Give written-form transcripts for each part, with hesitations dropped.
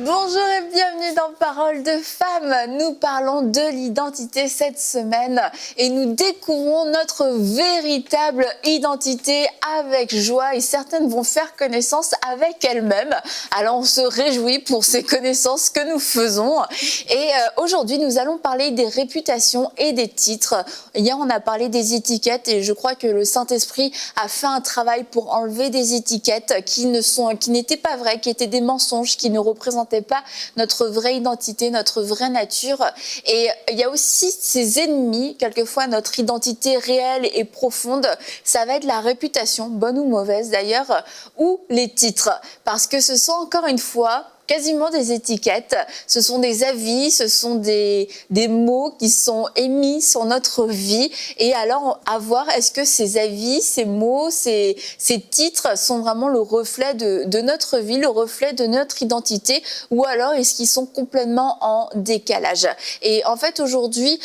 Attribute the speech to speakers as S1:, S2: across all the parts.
S1: Bonjour et bienvenue dans Paroles de femmes. Nous parlons de l'identité cette semaine et nous découvrons notre véritable identité avec joie et certaines vont faire connaissance avec elles-mêmes. Alors on se réjouit pour ces connaissances que nous faisons et aujourd'hui nous allons parler des réputations et des titres. Hier on a parlé des étiquettes et je crois que le Saint-Esprit a fait un travail pour enlever des étiquettes qui n'étaient pas vraies, qui étaient des mensonges, qui ne représentaient pas notre vraie identité, notre vraie nature. Et il y a aussi ces ennemis, quelquefois notre identité réelle et profonde, ça va être la réputation, bonne ou mauvaise d'ailleurs, ou les titres. Parce que ce sont encore une fois quasiment des étiquettes, ce sont des avis, ce sont des mots qui sont émis sur notre vie. Et alors, à voir, est-ce que ces avis, ces mots, ces titres sont vraiment le reflet de notre vie, le reflet de notre identité, ou alors est-ce qu'ils sont complètement en décalage? Et en fait, aujourd'hui,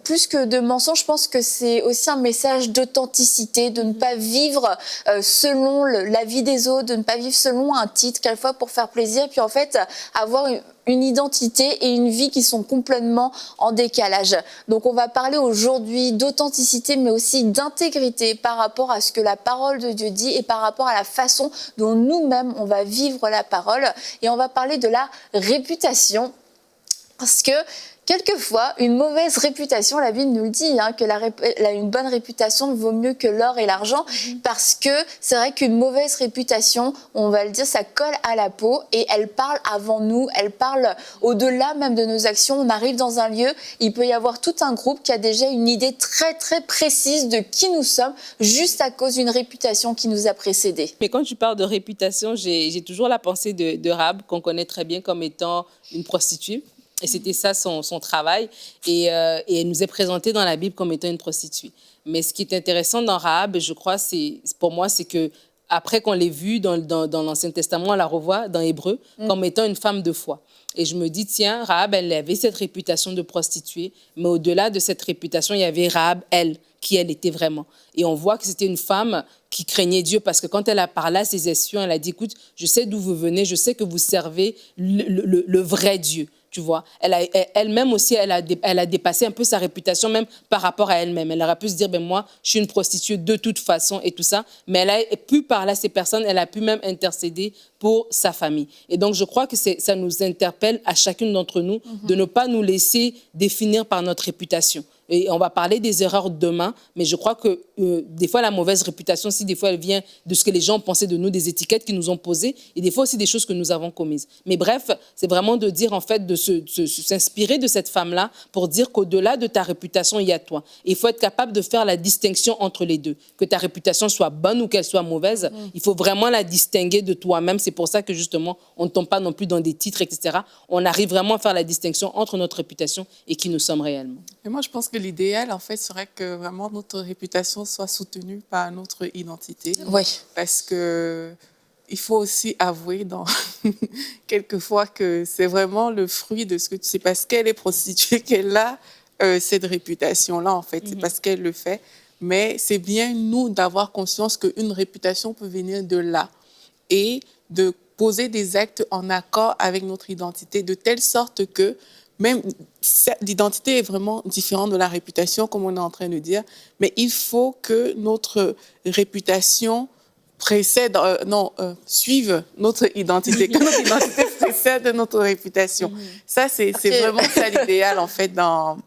S1: plus que de mensonges, je pense que c'est aussi un message d'authenticité, de ne pas vivre selon la vie des autres, de ne pas vivre selon un titre, quelquefois pour faire plaisir, puis en fait, avoir une identité et une vie qui sont complètement en décalage. Donc on va parler aujourd'hui d'authenticité, mais aussi d'intégrité par rapport à ce que la parole de Dieu dit et par rapport à la façon dont nous-mêmes on va vivre la parole. Et on va parler de la réputation, parce que quelquefois, une mauvaise réputation, la Bible nous le dit, que une bonne réputation vaut mieux que l'or et l'argent, parce que c'est vrai qu'une mauvaise réputation, on va le dire, ça colle à la peau et elle parle avant nous, elle parle au-delà même de nos actions. On arrive dans un lieu, il peut y avoir tout un groupe qui a déjà une idée très très précise de qui nous sommes, juste à cause d'une réputation qui nous a précédés.
S2: Mais quand tu parles de réputation, j'ai toujours la pensée de Rahab, qu'on connaît très bien comme étant une prostituée. Et c'était ça son travail. Et elle nous est présentée dans la Bible comme étant une prostituée. Mais ce qui est intéressant dans Rahab, je crois, pour moi, c'est que après qu'on l'ait vue dans l'Ancien Testament, on la revoit dans Hébreu comme étant une femme de foi. Et je me dis, tiens, Rahab, elle avait cette réputation de prostituée, mais au-delà de cette réputation, il y avait Rahab, elle, qui elle était vraiment. Et on voit que c'était une femme qui craignait Dieu, parce que quand elle a parlé à ses espions, elle a dit, écoute, je sais d'où vous venez, je sais que vous servez le vrai Dieu. Tu vois, elle-même aussi, elle a dépassé un peu sa réputation, même par rapport à elle-même. Elle aurait pu se dire, ben moi, je suis une prostituée de toute façon et tout ça. Mais elle a pu parler à ces personnes, elle a pu même intercéder pour sa famille. Et donc, je crois que ça nous interpelle à chacune d'entre nous de ne pas nous laisser définir par notre réputation. Et on va parler des erreurs demain, mais je crois que des fois, la mauvaise réputation, si des fois elle vient de ce que les gens pensaient de nous, des étiquettes qu'ils nous ont posées, et des fois aussi des choses que nous avons commises. Mais bref, c'est vraiment de dire, en fait, de s'inspirer de cette femme-là pour dire qu'au-delà de ta réputation, il y a toi. Et il faut être capable de faire la distinction entre les deux. Que ta réputation soit bonne ou qu'elle soit mauvaise, il faut vraiment la distinguer de toi-même. C'est pour ça que, justement, on ne tombe pas non plus dans des titres, etc. On arrive vraiment à faire la distinction entre notre réputation et qui nous sommes réellement.
S3: Et moi, je pense que l'idéal, en fait, serait que vraiment notre réputation soit soutenue par notre identité.
S1: Oui.
S3: Parce que il faut aussi avouer quelquefois que c'est vraiment le fruit de ce que tu sais. Parce qu'elle est prostituée qu'elle a cette réputation-là, en fait. C'est parce qu'elle le fait. Mais c'est bien, nous, d'avoir conscience qu'une réputation peut venir de là. Et de poser des actes en accord avec notre identité, de telle sorte que même l'identité est vraiment différente de la réputation, comme on est en train de dire, mais il faut que notre réputation suive notre identité, que notre identité précède notre réputation. Ça, c'est vraiment ça l'idéal, en fait, dans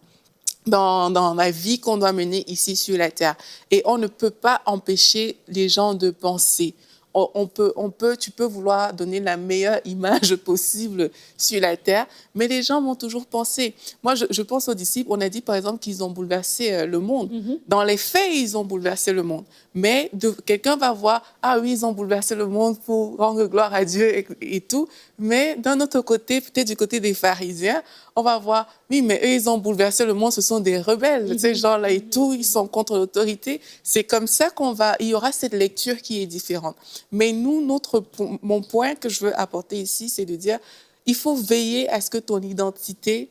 S3: la vie qu'on doit mener ici sur la Terre. Et on ne peut pas empêcher les gens de penser. Tu peux vouloir donner la meilleure image possible sur la terre, mais les gens vont toujours penser. Moi, je pense aux disciples. On a dit, par exemple, qu'ils ont bouleversé le monde. Dans les faits, ils ont bouleversé le monde. Mais quelqu'un va voir, ah oui, ils ont bouleversé le monde pour rendre gloire à Dieu et tout. Mais d'un autre côté, peut-être du côté des pharisiens, on va voir, oui, mais eux, ils ont bouleversé le monde, ce sont des rebelles, ces gens-là et tout, ils sont contre l'autorité. C'est comme ça il y aura cette lecture qui est différente. Mais nous, mon point que je veux apporter ici, c'est de dire, il faut veiller à ce que ton identité,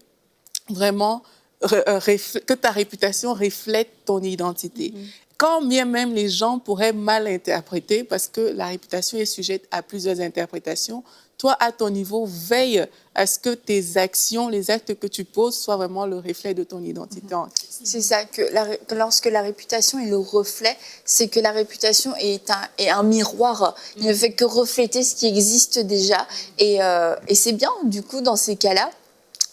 S3: vraiment, que ta réputation reflète ton identité. quand bien même les gens pourraient mal interpréter, parce que la réputation est sujette à plusieurs interprétations, toi, à ton niveau, veille à ce que tes actions, les actes que tu poses soient vraiment le reflet de ton identité en Christ.
S1: C'est ça, que lorsque la réputation est le reflet, c'est que la réputation est un miroir. Il ne fait que refléter ce qui existe déjà. Et c'est bien, du coup, dans ces cas-là.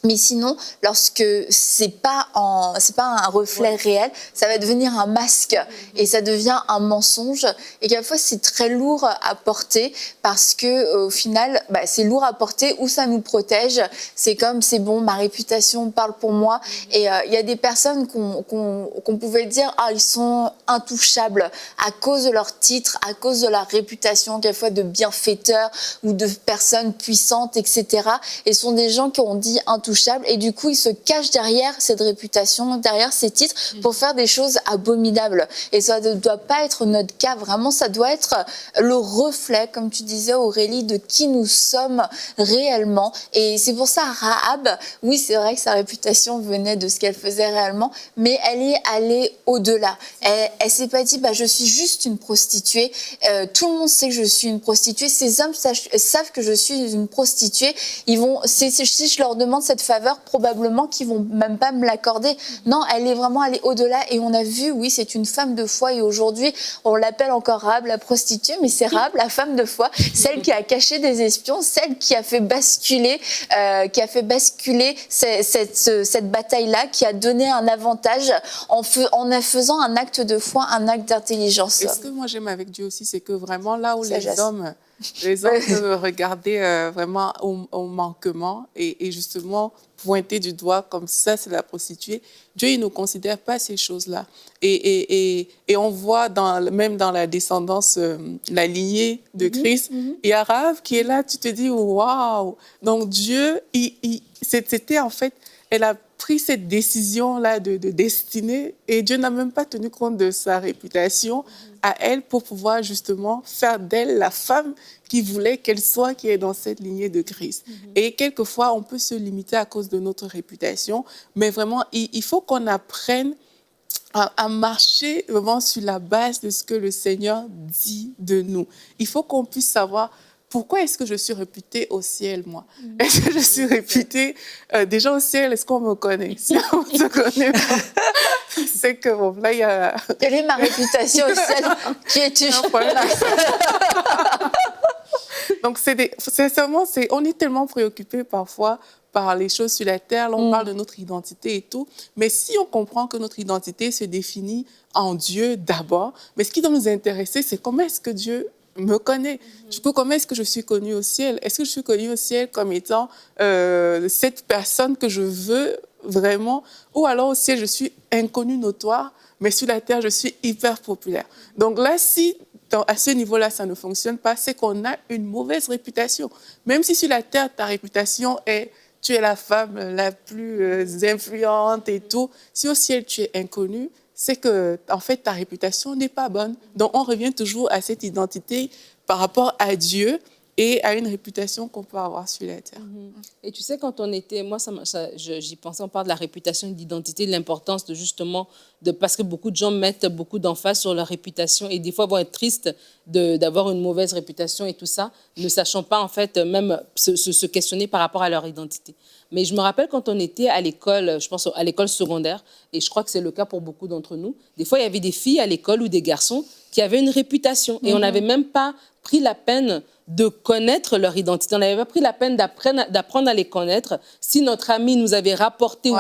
S1: Mais sinon, lorsque c'est pas un reflet réel, ça va devenir un masque et ça devient un mensonge. Et quelquefois, c'est très lourd à porter parce que au final, c'est lourd à porter ou ça nous protège. C'est comme, c'est bon, ma réputation parle pour moi. Et il y a des personnes qu'on pouvait dire, ils sont intouchables à cause de leur titre, à cause de leur réputation, quelquefois de bienfaiteurs ou de personnes puissantes, etc. Et ce sont des gens qui ont dit intouchables. Et du coup, ils se cachent derrière cette réputation, derrière ces titres, pour faire des choses abominables. Et ça ne doit pas être notre cas. Vraiment, ça doit être le reflet, comme tu disais, Aurélie, de qui nous sommes réellement. Et c'est pour ça, Rahab, oui, c'est vrai que sa réputation venait de ce qu'elle faisait réellement, mais elle est allée au-delà. Elle s'est pas dit, je suis juste une prostituée. Tout le monde sait que je suis une prostituée. Ces hommes savent que je suis une prostituée. Si je leur demande cette faveur, probablement qu'ils vont même pas me l'accorder. Non, elle est vraiment allée au-delà et on a vu, oui, c'est une femme de foi et aujourd'hui, on l'appelle encore Rahab la prostituée, mais c'est Rahab la femme de foi, celle qui a caché des espions, celle qui a fait basculer, cette bataille-là, qui a donné un avantage en faisant un acte de foi, un acte d'intelligence.
S3: Et ce que moi j'aime avec Dieu aussi, c'est que vraiment là où les hommes peuvent regarder vraiment au manquement et justement pointer du doigt comme ça, c'est la prostituée. Dieu, il ne considère pas ces choses-là. Et on voit même dans la descendance, la lignée de Christ, il y a Rahab qui est là, tu te dis, waouh! Donc Dieu, c'était en fait, elle a pris cette décision-là de destinée et Dieu n'a même pas tenu compte de sa réputation à elle pour pouvoir justement faire d'elle la femme qui voulait qu'elle soit, qui est dans cette lignée de Christ. Et quelquefois, on peut se limiter à cause de notre réputation, mais vraiment, il faut qu'on apprenne à marcher vraiment sur la base de ce que le Seigneur dit de nous. Il faut qu'on puisse savoir pourquoi est-ce que je suis réputée au ciel, moi? Est-ce que je suis réputée déjà au ciel? Est-ce qu'on me connaît? Si on ne se connaît pas, c'est que bon, là, il y a...
S1: Quelle est ma réputation au ciel? Qui es-tu?
S3: Donc, sincèrement, on est tellement préoccupés parfois par les choses sur la terre. Là, on parle de notre identité et tout. Mais si on comprend que notre identité se définit en Dieu d'abord, mais ce qui doit nous intéresser, c'est comment est-ce que Dieu me connaît. Du coup, comment est-ce que je suis connue au ciel? Est-ce que je suis connue au ciel comme étant cette personne que je veux vraiment? Ou alors au ciel, je suis inconnue notoire, mais sur la terre, je suis hyper populaire. Donc là, si à ce niveau-là, ça ne fonctionne pas, c'est qu'on a une mauvaise réputation. Même si sur la terre, ta réputation est tu es la femme la plus influente et tout, si au ciel, tu es inconnue, c'est que, en fait, ta réputation n'est pas bonne. Donc, on revient toujours à cette identité par rapport à Dieu et à une réputation qu'on peut avoir sur la terre.
S2: Et tu sais, quand on était... Moi, j'y pensais, on parle de la réputation, de l'identité, de l'importance de justement... parce que beaucoup de gens mettent beaucoup d'emphase sur leur réputation et des fois vont être tristes d'avoir une mauvaise réputation et tout ça, ne sachant pas, en fait, même se questionner par rapport à leur identité. Mais je me rappelle quand on était à l'école, je pense à l'école secondaire, et je crois que c'est le cas pour beaucoup d'entre nous, des fois, il y avait des filles à l'école ou des garçons qui avaient une réputation et on n'avait même pas pris la peine de connaître leur identité. On n'avait pas pris la peine d'apprendre à les connaître. Si notre ami nous avait rapporté,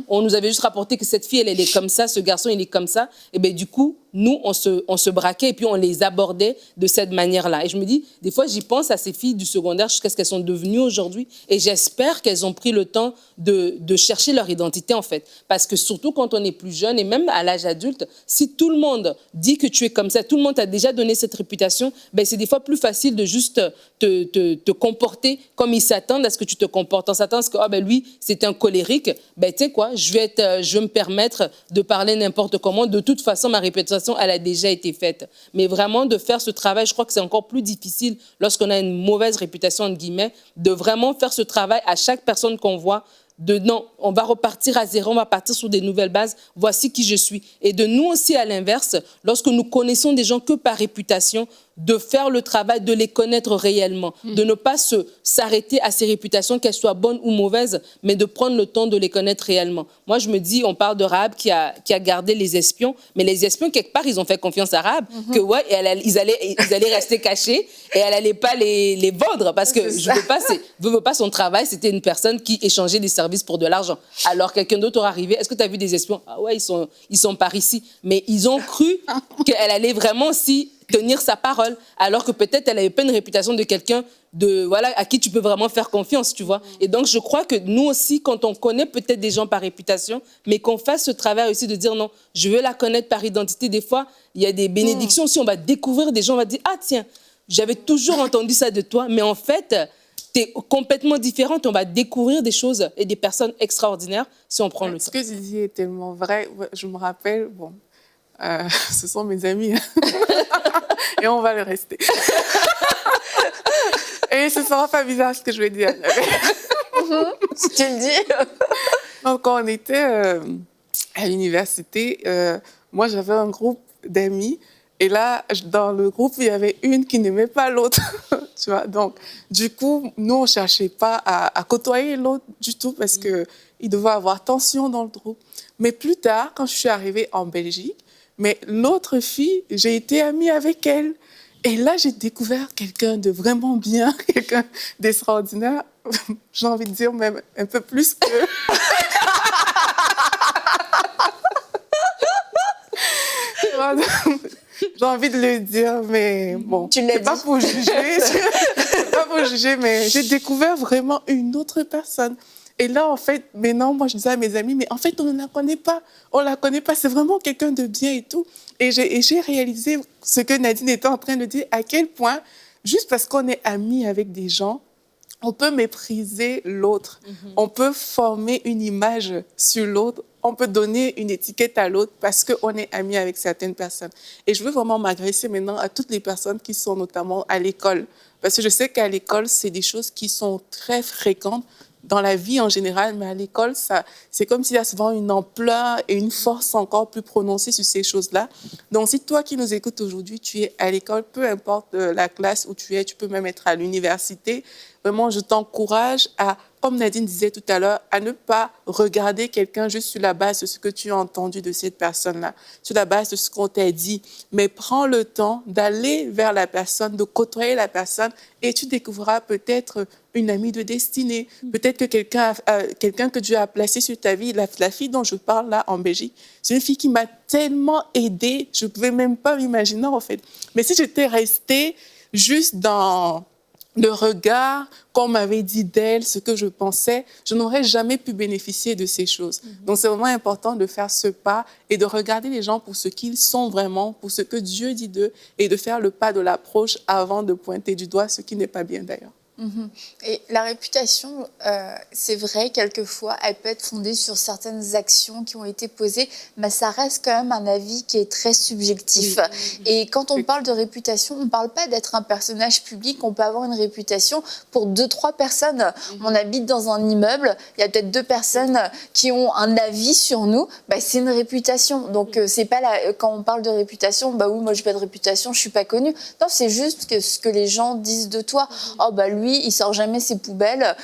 S2: on nous avait juste rapporté que cette fille, elle est comme ça, ce garçon, il est comme ça, et bien du coup, nous, on se braquait et puis on les abordait de cette manière-là. Et je me dis, des fois, j'y pense à ces filles du secondaire jusqu'à ce qu'elles sont devenues aujourd'hui. Et j'espère qu'elles ont pris le temps de chercher leur identité, en fait. Parce que surtout quand on est plus jeune et même à l'âge adulte, si tout le monde dit que tu es comme ça, tout le monde t'a déjà donné cette réputation, ben c'est des fois plus facile de juste te comporter comme ils s'attendent à ce que tu te comportes. On s'attend à ce que lui, c'est un colérique. Ben, tu sais quoi, je vais me permettre de parler n'importe comment. De toute façon, ma réputation, elle a déjà été faite. Mais vraiment, de faire ce travail, je crois que c'est encore plus difficile lorsqu'on a une mauvaise réputation, entre guillemets, de vraiment faire ce travail à chaque personne qu'on voit, de non, on va repartir à zéro, on va partir sur des nouvelles bases, voici qui je suis. Et de nous aussi, à l'inverse, lorsque nous connaissons des gens que par réputation, de faire le travail, de les connaître réellement, de ne pas s'arrêter à ces réputations, qu'elles soient bonnes ou mauvaises, mais de prendre le temps de les connaître réellement. Moi, je me dis, on parle de Rahab qui a gardé les espions, mais les espions, quelque part, ils ont fait confiance à Rahab, que ouais, ils allaient rester cachés et elle n'allait pas les vendre, parce que je veux pas son travail, c'était une personne qui échangeait des services pour de l'argent. Alors, quelqu'un d'autre aurait arrivé, est-ce que tu as vu des espions? Ah ouais, ils sont par ici. Mais ils ont cru qu'elle allait vraiment aussi tenir sa parole, alors que peut-être elle n'avait pas une réputation de quelqu'un à qui tu peux vraiment faire confiance, tu vois. Et donc, je crois que nous aussi, quand on connaît peut-être des gens par réputation, mais qu'on fasse ce travail aussi de dire non, je veux la connaître par identité. Des fois, il y a des bénédictions aussi, on va découvrir des gens, on va dire, ah tiens, j'avais toujours entendu ça de toi, mais en fait, tu es complètement différente. On va découvrir des choses et des personnes extraordinaires si on prend le temps.
S3: Ce que tu dis est tellement vrai. Je me rappelle, ce sont mes amis. Et on va le rester. Et ce ne sera pas bizarre ce que je vais dire.
S1: Si tu le dis.
S3: Donc, quand on était à l'université, moi, j'avais un groupe d'amis. Et là, dans le groupe, il y avait une qui n'aimait pas l'autre. Tu vois? Donc, du coup, nous, on ne cherchait pas à côtoyer l'autre du tout parce qu'il devait avoir tension dans le groupe. Mais plus tard, quand je suis arrivée en Belgique, mais l'autre fille, j'ai été amie avec elle. Et là, j'ai découvert quelqu'un de vraiment bien, quelqu'un d'extraordinaire. J'ai envie de dire même un peu plus que... J'ai envie de le dire, mais bon,
S1: tu l'as dit.
S3: Pas pour juger, c'est pas pour juger, mais j'ai découvert vraiment une autre personne. Et là, en fait, maintenant, moi, je disais à mes amis, mais en fait, on ne la connaît pas. On ne la connaît pas. C'est vraiment quelqu'un de bien et tout. Et j'ai réalisé ce que Nadine était en train de dire, à quel point, juste parce qu'on est amis avec des gens, on peut mépriser l'autre. On peut former une image sur l'autre. On peut donner une étiquette à l'autre parce qu'on est amis avec certaines personnes. Et je veux vraiment m'adresser maintenant à toutes les personnes qui sont notamment à l'école. Parce que je sais qu'à l'école, c'est des choses qui sont très fréquentes dans la vie en général, mais à l'école, c'est comme s'il y a souvent une ampleur et une force encore plus prononcée sur ces choses-là. Donc, si toi qui nous écoutes aujourd'hui, tu es à l'école, peu importe la classe où tu es, tu peux même être à l'université, vraiment, je t'encourage à, comme Nadine disait tout à l'heure, à ne pas regarder quelqu'un juste sur la base de ce que tu as entendu de cette personne-là, sur la base de ce qu'on t'a dit, mais prends le temps d'aller vers la personne, de côtoyer la personne, et tu découvriras peut-être une amie de destinée, peut-être que quelqu'un que Dieu a placé sur ta vie. La fille dont je parle là en Belgique, c'est une fille qui m'a tellement aidée, je ne pouvais même pas m'imaginer en fait. Mais si j'étais restée juste dans le regard qu'on m'avait dit d'elle, ce que je pensais, je n'aurais jamais pu bénéficier de ces choses. Donc, c'est vraiment important de faire ce pas et de regarder les gens pour ce qu'ils sont vraiment, pour ce que Dieu dit d'eux, et de faire le pas de l'approche avant de pointer du doigt ce qui n'est pas bien d'ailleurs.
S1: Et la réputation, c'est vrai, quelquefois, elle peut être fondée sur certaines actions qui ont été posées, mais ça reste quand même un avis qui est très subjectif. Et quand on parle de réputation, on ne parle pas d'être un personnage public, on peut avoir une réputation pour 2-3 personnes. On habite dans un immeuble, il y a peut-être 2 personnes qui ont un avis sur nous, c'est une réputation. Donc, c'est pas quand on parle de réputation, oui, moi, je n'ai pas de réputation, je ne suis pas connue. Non, c'est juste ce que les gens disent de toi. Oh, lui, il sort jamais ses poubelles.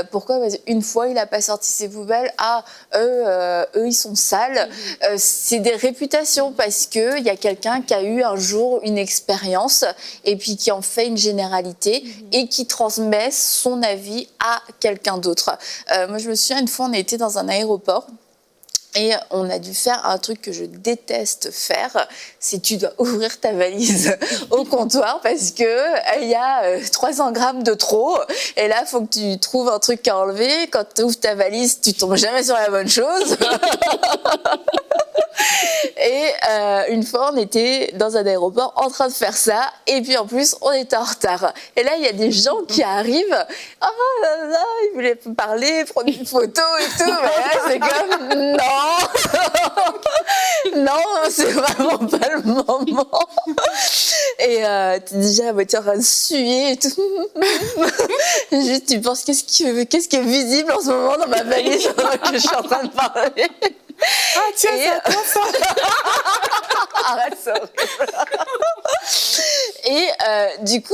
S1: Pourquoi? Parce qu'une fois, il n'a pas sorti ses poubelles. Ah, eux, ils sont sales. C'est des réputations parce qu'il y a quelqu'un qui a eu un jour une expérience et puis qui en fait une généralité et qui transmet son avis à quelqu'un d'autre. Moi, je me souviens, une fois, on était dans un aéroport. Et on a dû faire un truc que je déteste faire, c'est tu dois ouvrir ta valise au comptoir parce que il y a 300 grammes de trop. Et là, il faut que tu trouves un truc à enlever. Quand tu ouvres ta valise, tu tombes jamais sur la bonne chose. Et une fois, on était dans un aéroport en train de faire ça. Et puis en plus, on était en retard. Et là, il y a des gens qui arrivent. Oh là là, ils voulaient parler, prendre une photo et tout. Mais là, c'est comme non. non, c'est vraiment pas le moment. Et tu dis déjà, tu es en train de suer et tout. Juste, tu penses, qu'est-ce qui est visible en ce moment dans ma valise pendant que je suis en train de parler.
S3: Ah tiens, ça, ça.
S1: Arrête, c'est horrible. Et du coup,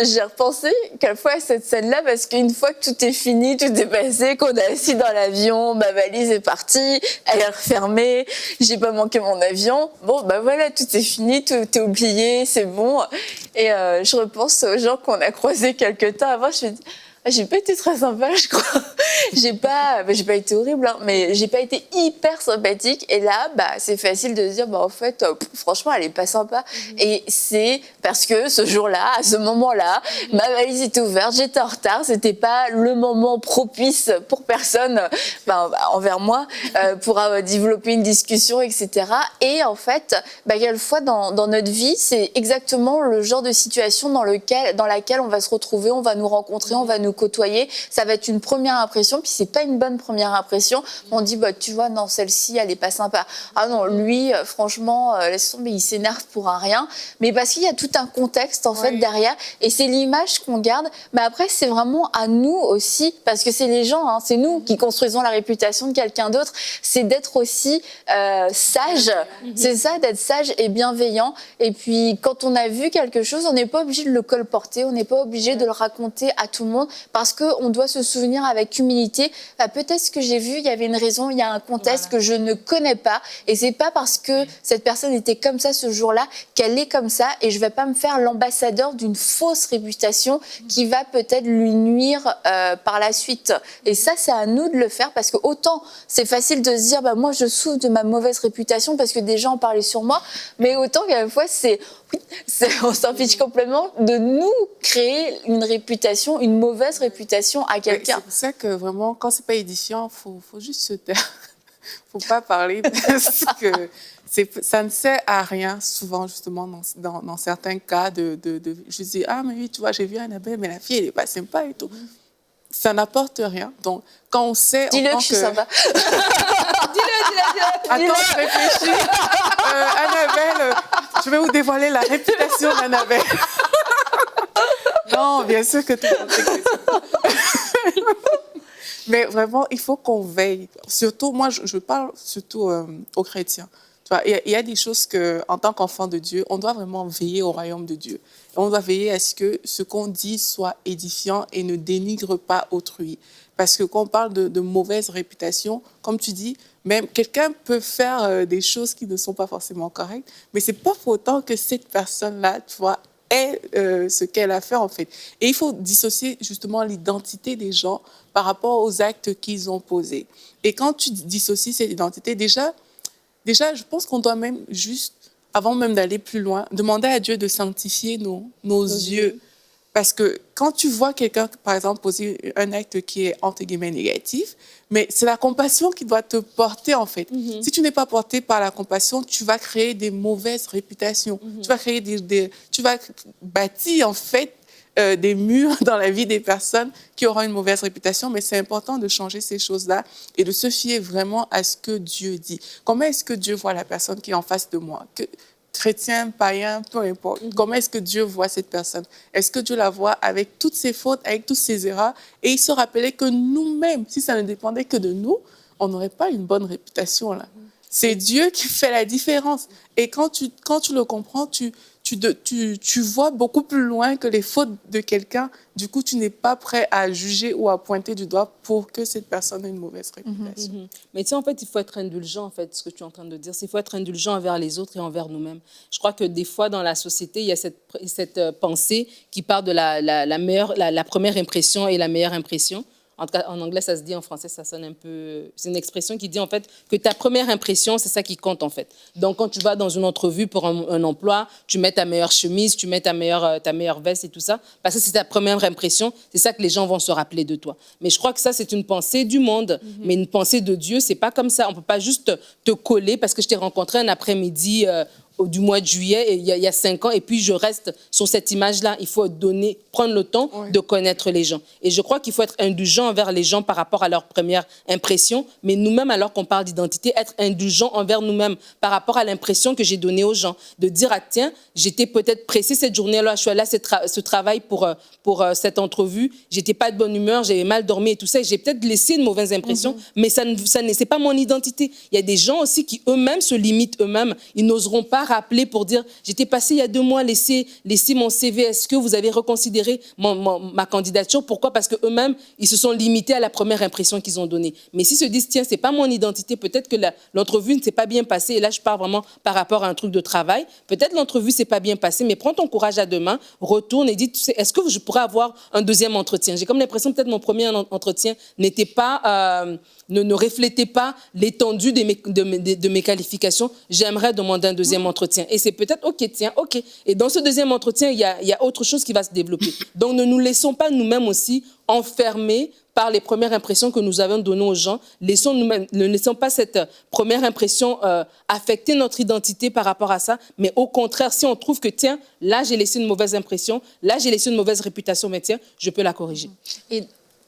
S1: j'ai repensé quelquefois à cette scène-là parce qu'une fois que tout est fini, tout est passé, qu'on est assis dans l'avion, ma valise est partie, elle est refermée, j'ai pas manqué mon avion. Bon, bah voilà, tout est fini, tout est oublié, c'est bon. Et je repense aux gens qu'on a croisés quelques temps avant, je me dis, j'ai pas été très sympa, je crois. J'ai pas été horrible, hein, mais j'ai pas été hyper sympathique. Et là, c'est facile de se dire, en fait, franchement, elle est pas sympa. Et c'est parce que ce jour-là, à ce moment-là, ma valise était ouverte, j'étais en retard, c'était pas le moment propice pour personne, envers moi, pour développer une discussion, etc. Et en fait, quelquefois dans notre vie, c'est exactement le genre de situation dans laquelle on va se retrouver, on va nous rencontrer, on va nous côtoyer. Ça va être une première impression, puis c'est pas une bonne première impression. On dit, tu vois, non, celle-ci, elle est pas sympa. Ah non, lui, franchement, laisse tomber, il s'énerve pour un rien. Mais parce qu'il y a tout un contexte, en fait, derrière. Et c'est l'image qu'on garde. Mais après, c'est vraiment à nous aussi, parce que c'est les gens, hein, c'est nous qui construisons la réputation de quelqu'un d'autre. C'est d'être aussi sage. C'est ça, d'être sage et bienveillant. Et puis, quand on a vu quelque chose, on n'est pas obligé de le colporter, on n'est pas obligé de le raconter à tout le monde, parce qu'on doit se souvenir avec humilité, peut-être ce que j'ai vu, il y avait une raison, il y a un contexte que je ne connais pas, et c'est pas parce que cette personne était comme ça ce jour-là qu'elle est comme ça, et je vais pas me faire l'ambassadeur d'une fausse réputation qui va peut-être lui nuire par la suite. Et ça, c'est à nous de le faire, parce que autant c'est facile de se dire, moi je souffre de ma mauvaise réputation parce que des gens parlaient sur moi, mais autant quelquefois on s'en fiche complètement de nous créer une réputation, une mauvaise réputation à quelqu'un.
S3: C'est pour ça que vraiment, quand c'est pas édifiant, faut juste se taire. Faut pas parler parce que ça ne sert à rien souvent, justement, dans certains cas je dis, mais oui, tu vois, j'ai vu Annabelle, mais la fille, elle est pas sympa et tout. Ça n'apporte rien. Donc, quand on sait...
S1: Dis-le que je suis sympa.
S3: Dis-le. Attends, je réfléchis. Annabelle, je vais vous dévoiler la réputation d'Annabelle. Non, bien sûr que tout le monde sait que c'est ça. Mais vraiment, il faut qu'on veille. Surtout, moi, je parle surtout aux chrétiens. Tu vois, il y a des choses qu'en tant qu'enfant de Dieu, on doit vraiment veiller au royaume de Dieu. Et on doit veiller à ce que ce qu'on dit soit édifiant et ne dénigre pas autrui. Parce que quand on parle de mauvaise réputation, comme tu dis, même quelqu'un peut faire des choses qui ne sont pas forcément correctes, mais c'est pas pour autant que cette personne-là, tu vois, est ce qu'elle a fait en fait. Et il faut dissocier justement l'identité des gens par rapport aux actes qu'ils ont posés. Et quand tu dissocies cette identité, déjà, je pense qu'on doit même juste, avant même d'aller plus loin, demander à Dieu de sanctifier nos yeux. Parce que quand tu vois quelqu'un, par exemple, poser un acte qui est, entre guillemets, négatif, mais c'est la compassion qui doit te porter, en fait. Si tu n'es pas porté par la compassion, tu vas créer des mauvaises réputations. Tu vas créer tu vas bâtir, en fait, des murs dans la vie des personnes qui auront une mauvaise réputation, mais c'est important de changer ces choses-là et de se fier vraiment à ce que Dieu dit. Comment est-ce que Dieu voit la personne qui est en face de moi? Chrétien, païen, peu importe. Comment est-ce que Dieu voit cette personne? Est-ce que Dieu la voit avec toutes ses fautes, avec toutes ses erreurs? Et il se rappelait que nous-mêmes, si ça ne dépendait que de nous, on n'aurait pas une bonne réputation là. C'est Dieu qui fait la différence. Et quand tu le comprends, tu vois beaucoup plus loin que les fautes de quelqu'un. Du coup, tu n'es pas prêt à juger ou à pointer du doigt pour que cette personne ait une mauvaise réputation.
S2: Mais tu sais, en fait, il faut être indulgent, en fait, ce que tu es en train de dire. C'est qu'il faut être indulgent envers les autres et envers nous-mêmes. Je crois que des fois, dans la société, il y a cette pensée qui part de la première impression et la meilleure impression. En tout cas, en anglais, ça se dit, en français, ça sonne un peu... C'est une expression qui dit, en fait, que ta première impression, c'est ça qui compte, en fait. Donc, quand tu vas dans une entrevue pour un emploi, tu mets ta meilleure chemise, tu mets ta meilleure veste et tout ça, parce que c'est ta première impression, c'est ça que les gens vont se rappeler de toi. Mais je crois que ça, c'est une pensée du monde. Mais une pensée de Dieu, c'est pas comme ça. On peut pas juste te coller parce que je t'ai rencontré un après-midi du mois de juillet, il y a 5 ans, et puis je reste sur cette image-là. Il faut prendre le temps de connaître les gens. Et je crois qu'il faut être indulgent envers les gens par rapport à leur première impression, mais nous-mêmes, alors qu'on parle d'identité, être indulgent envers nous-mêmes par rapport à l'impression que j'ai donnée aux gens. De dire, ah tiens, j'étais peut-être pressée cette journée-là, je suis allée à ce travail pour cette entrevue, j'étais pas de bonne humeur, j'avais mal dormi et tout ça, et j'ai peut-être laissé une mauvaise impression, mais c'est pas mon identité. Il y a des gens aussi qui eux-mêmes se limitent eux-mêmes, ils n'oseront pas rappeler pour dire, j'étais passé il y a 2 mois, laissez mon CV, est-ce que vous avez reconsidéré ma candidature? Pourquoi? Parce qu'eux-mêmes, ils se sont limités à la première impression qu'ils ont donnée. Mais s'ils se disent, tiens, c'est pas mon identité, peut-être que l'entrevue ne s'est pas bien passée, et là, je parle vraiment par rapport à un truc de travail, peut-être l'entrevue s'est pas bien passée, mais prends ton courage à 2 mains, retourne et dis, tu sais, est-ce que je pourrais avoir un deuxième entretien? J'ai comme l'impression peut-être mon premier entretien n'était pas, ne reflétait pas l'étendue de mes qualifications. J'aimerais demander un deuxième entretien. Et c'est peut-être, OK, tiens, OK. Et dans ce deuxième entretien, il y a autre chose qui va se développer. Donc, ne nous laissons pas nous-mêmes aussi enfermer par les premières impressions que nous avons données aux gens. Ne laissons pas cette première impression affecter notre identité par rapport à ça, mais au contraire, si on trouve que, tiens, là, j'ai laissé une mauvaise impression, là, j'ai laissé une mauvaise réputation, mais tiens, je peux la corriger.
S1: Et,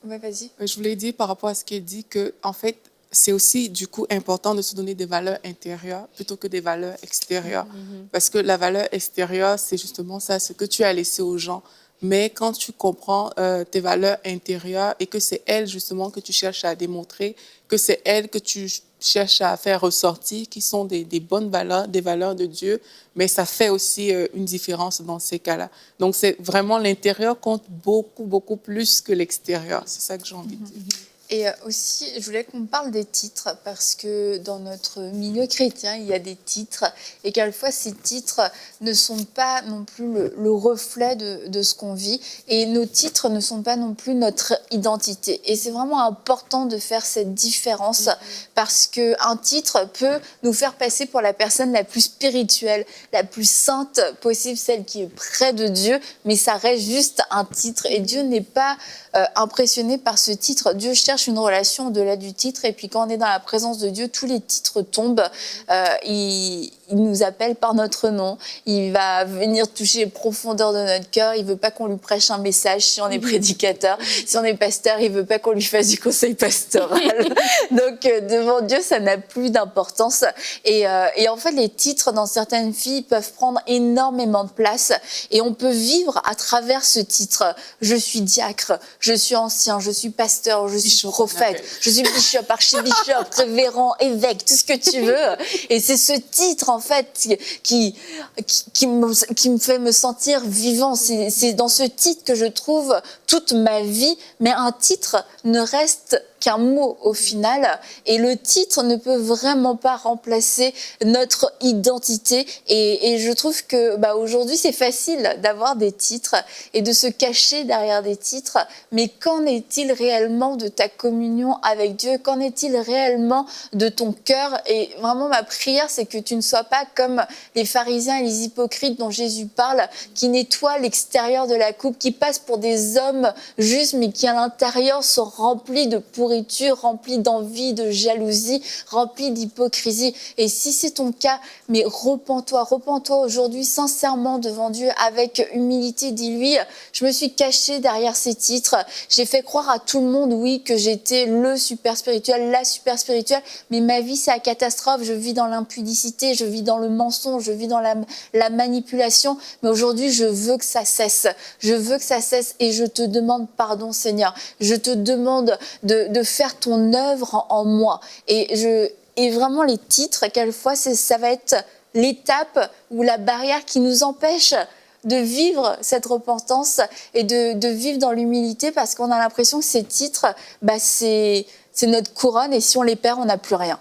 S1: ouais, vas-y.
S3: Je voulais dire par rapport à ce qu'elle dit que, en fait, c'est aussi, du coup, important de se donner des valeurs intérieures plutôt que des valeurs extérieures. Parce que la valeur extérieure, c'est justement ça, ce que tu as laissé aux gens. Mais quand tu comprends tes valeurs intérieures et que c'est elles, justement, que tu cherches à démontrer, que c'est elles que tu cherches à faire ressortir, qui sont des bonnes valeurs, des valeurs de Dieu, mais ça fait aussi une différence dans ces cas-là. Donc, c'est vraiment l'intérieur compte beaucoup, beaucoup plus que l'extérieur. C'est ça que j'ai envie de dire.
S1: Et aussi, je voulais qu'on parle des titres, parce que dans notre milieu chrétien, il y a des titres, et quelquefois, ces titres ne sont pas non plus le reflet de ce qu'on vit, et nos titres ne sont pas non plus notre identité. Et c'est vraiment important de faire cette différence, parce qu'un titre peut nous faire passer pour la personne la plus spirituelle, la plus sainte possible, celle qui est près de Dieu, mais ça reste juste un titre, et Dieu n'est pas impressionné par ce titre. Dieu cherche une relation au-delà du titre, et puis quand on est dans la présence de Dieu, tous les titres tombent. Il nous appelle par notre nom, il va venir toucher les profondeurs de notre cœur, il veut pas qu'on lui prêche un message si on est prédicateur, si on est pasteur, il veut pas qu'on lui fasse du conseil pastoral. Donc devant Dieu, ça n'a plus d'importance. Et en fait, les titres dans certaines vies peuvent prendre énormément de place, et on peut vivre à travers ce titre. Je suis diacre, je suis ancien, je suis pasteur, je suis prophète, je suis bishop, archibishop, révérend, évêque, tout ce que tu veux. Et c'est ce titre, en fait, qui me fait me sentir vivant. C'est dans ce titre que je trouve toute ma vie, mais un titre ne reste qu'un mot au final, et le titre ne peut vraiment pas remplacer notre identité. Et je trouve que aujourd'hui, c'est facile d'avoir des titres et de se cacher derrière des titres, mais qu'en est-il réellement de ta communion avec Dieu? Qu'en est-il réellement de ton cœur? Et vraiment, ma prière, c'est que tu ne sois pas comme les pharisiens et les hypocrites dont Jésus parle, qui nettoient l'extérieur de la coupe, qui passent pour des hommes justes, mais qui à l'intérieur sont remplis de pourriture, remplis d'envie, de jalousie, remplis d'hypocrisie. Et si c'est ton cas, mais repens-toi aujourd'hui sincèrement devant Dieu avec humilité. Dis-lui, je me suis cachée derrière ces titres, j'ai fait croire à tout le monde, oui, que j'étais le super spirituel, la super spirituelle, mais ma vie c'est la catastrophe, je vis dans l'impudicité, je vis dans le mensonge, je vis dans la manipulation, mais aujourd'hui je veux que ça cesse, et je te demande pardon Seigneur, je te demande de faire ton œuvre en moi. Et vraiment les titres, quelquefois ça va être l'étape ou la barrière qui nous empêche de vivre cette repentance et de vivre dans l'humilité, parce qu'on a l'impression que ces titres, c'est notre couronne, et si on les perd, on n'a plus rien.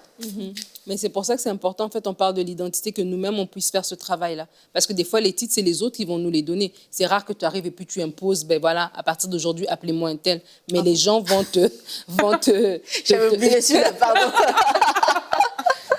S2: Mais c'est pour ça que c'est important, en fait, on parle de l'identité, que nous-mêmes, on puisse faire ce travail-là. Parce que des fois, les titres, c'est les autres qui vont nous les donner. C'est rare que tu arrives et puis tu imposes, voilà, à partir d'aujourd'hui, appelez-moi un tel. Mais les gens vont te...
S1: J'avais oublié celui-là, pardon.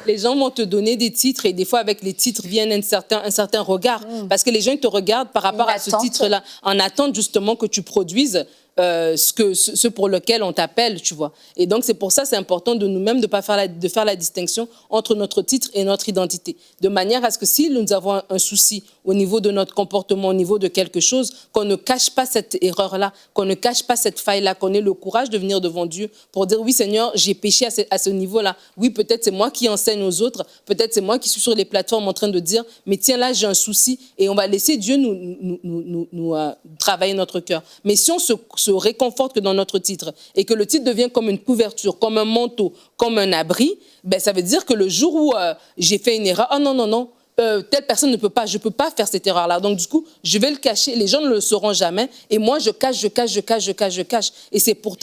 S2: Les gens vont te donner des titres, et des fois, avec les titres, viennent un certain regard. Parce que les gens, ils te regardent par rapport à ce titre-là, en attente justement que tu produises ce pour lequel on t'appelle, tu vois. Et donc, c'est pour ça, c'est important de nous-mêmes de faire la distinction entre notre titre et notre identité. De manière à ce que si nous avons un souci au niveau de notre comportement, au niveau de quelque chose, qu'on ne cache pas cette erreur-là, qu'on ne cache pas cette faille-là, qu'on ait le courage de venir devant Dieu pour dire, oui Seigneur, j'ai péché à ce niveau-là. Oui, peut-être c'est moi qui enseigne aux autres, peut-être c'est moi qui suis sur les plateformes en train de dire, mais tiens là, j'ai un souci, et on va laisser Dieu nous travailler notre cœur. Mais si on se réconforte que dans notre titre, et que le titre devient comme une couverture, comme un manteau, comme un abri, ben, ça veut dire que le jour où j'ai fait une erreur, oh non, non, non, telle personne ne peut pas, je ne peux pas faire cette erreur-là. Donc, du coup, je vais le cacher. Les gens ne le sauront jamais. Et moi, je cache. Et c'est pour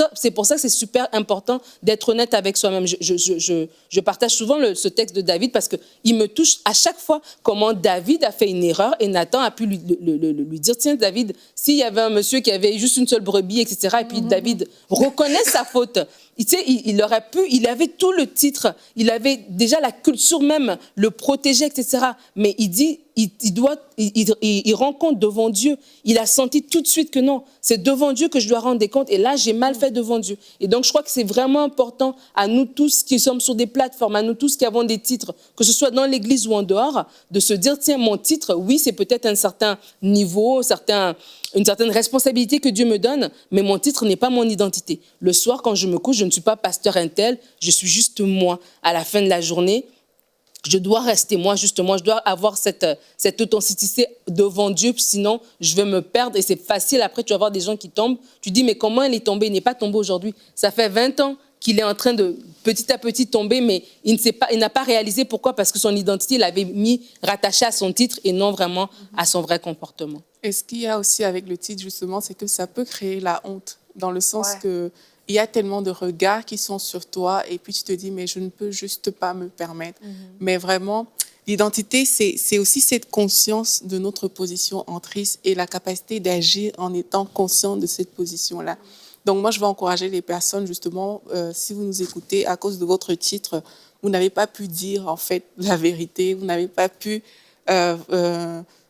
S2: ça que c'est super important d'être honnête avec soi-même. Je partage souvent ce texte de David parce qu'il me touche à chaque fois comment David a fait une erreur et Nathan a pu lui dire, tiens, David, s'il y avait un monsieur qui avait juste une seule brebis, etc., et puis David reconnaît sa faute. Tu sais, il avait tout le titre, il avait déjà la culture même, le protéger, etc. Mais il dit, il rend compte devant Dieu. Il a senti tout de suite que non, c'est devant Dieu que je dois rendre des comptes. Et là, j'ai mal fait devant Dieu. Et donc, je crois que c'est vraiment important à nous tous qui sommes sur des plateformes, à nous tous qui avons des titres, que ce soit dans l'église ou en dehors, de se dire, tiens, mon titre, oui, c'est peut-être un certain niveau, une certaine responsabilité que Dieu me donne, mais mon titre n'est pas mon identité. Le soir, quand je me couche, je ne suis pas pasteur un tel, je suis juste moi. À la fin de la journée, je dois rester moi, justement, je dois avoir cette authenticité devant Dieu, sinon je vais me perdre et c'est facile. Après, tu vas voir des gens qui tombent, tu dis, mais comment il est tombé? Il n'est pas tombé aujourd'hui. Ça fait 20 ans qu'il est en train de petit à petit tomber, mais il n'a pas réalisé pourquoi, parce que son identité, il l'avait rattaché à son titre et non vraiment à son vrai comportement.
S3: Et ce qu'il y a aussi avec le titre, justement, c'est que ça peut créer la honte, dans le sens que il y a tellement de regards qui sont sur toi et puis tu te dis, mais je ne peux juste pas me permettre. Mais vraiment, l'identité, c'est aussi cette conscience de notre position en Christ et la capacité d'agir en étant conscient de cette position-là. Donc moi, je vais encourager les personnes, justement, si vous nous écoutez, à cause de votre titre, vous n'avez pas pu dire, en fait, la vérité, vous n'avez pas pu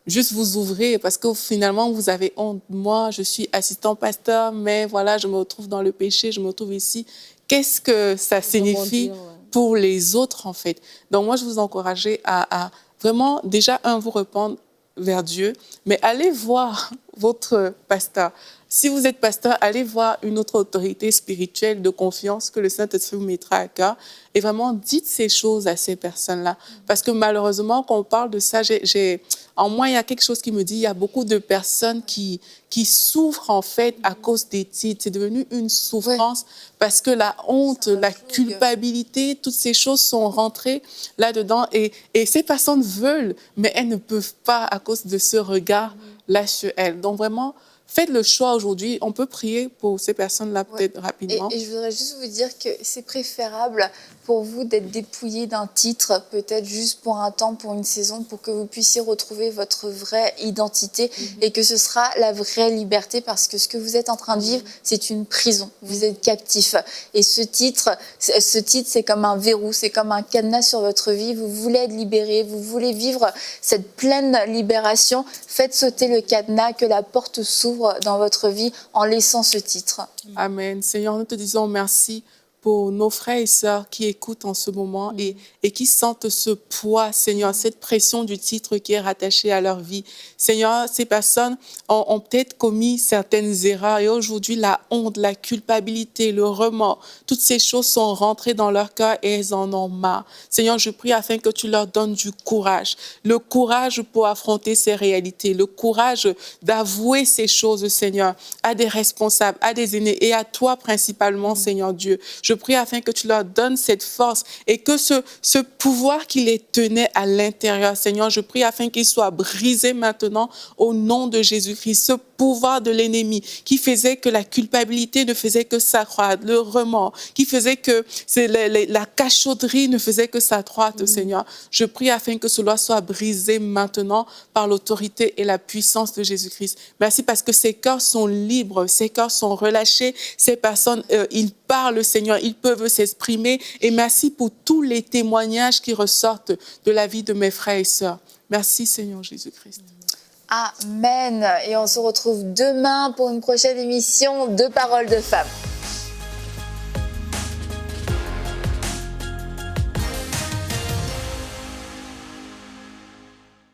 S3: juste vous ouvrir parce que finalement, vous avez honte. Moi, je suis assistant pasteur, mais voilà, je me retrouve dans le péché, je me retrouve ici. Qu'est-ce que ça signifie pour les autres, en fait? Donc moi, je vous encourage à vraiment, déjà, vous répondre vers Dieu, mais allez voir votre pasteur. Si vous êtes pasteur, allez voir une autre autorité spirituelle de confiance que le Saint-Esprit vous mettra à cœur et vraiment dites ces choses à ces personnes-là. Parce que malheureusement, quand on parle de ça, en moi, il y a quelque chose qui me dit, il y a beaucoup de personnes qui souffrent en fait à cause des titres. C'est devenu une souffrance parce que la honte, la culpabilité, toutes ces choses sont rentrées là-dedans et ces personnes veulent, mais elles ne peuvent pas à cause de ce regard-là sur elles. Donc vraiment, faites le choix aujourd'hui. On peut prier pour ces personnes-là peut-être rapidement.
S1: Et je voudrais juste vous dire que c'est préférable pour vous d'être dépouillé d'un titre, peut-être juste pour un temps, pour une saison, pour que vous puissiez retrouver votre vraie identité et que ce sera la vraie liberté parce que ce que vous êtes en train de vivre, c'est une prison. Vous êtes captif. Et ce titre, c'est comme un verrou, c'est comme un cadenas sur votre vie. Vous voulez être libéré, vous voulez vivre cette pleine libération. Faites sauter le cadenas, que la porte s'ouvre dans votre vie en laissant ce titre.
S3: Amen. Seigneur, nous te disons merci pour nos frères et sœurs qui écoutent en ce moment et qui sentent ce poids, Seigneur, cette pression du titre qui est rattachée à leur vie. Seigneur, ces personnes ont peut-être commis certaines erreurs et aujourd'hui, la honte, la culpabilité, le remords, toutes ces choses sont rentrées dans leur cœur et elles en ont marre. Seigneur, je prie afin que tu leur donnes du courage, le courage pour affronter ces réalités, le courage d'avouer ces choses, Seigneur, à des responsables, à des aînés et à toi principalement, Seigneur Dieu. Je prie afin que tu leur donnes cette force et que ce pouvoir qui les tenait à l'intérieur, Seigneur, je prie afin qu'il soit brisé maintenant au nom de Jésus-Christ. Ce pouvoir de l'ennemi qui faisait que la culpabilité ne faisait que s'accroître, le remords, qui faisait que la cachotterie ne faisait que s'accroître, Seigneur. Je prie afin que cela soit brisé maintenant par l'autorité et la puissance de Jésus-Christ. Merci parce que ces cœurs sont libres, ces cœurs sont relâchés, ces personnes, ils parlent, Seigneur, ils peuvent s'exprimer. Et merci pour tous les témoignages qui ressortent de la vie de mes frères et sœurs. Merci, Seigneur Jésus-Christ.
S1: Amen. Et on se retrouve demain pour une prochaine émission de Paroles de Femmes.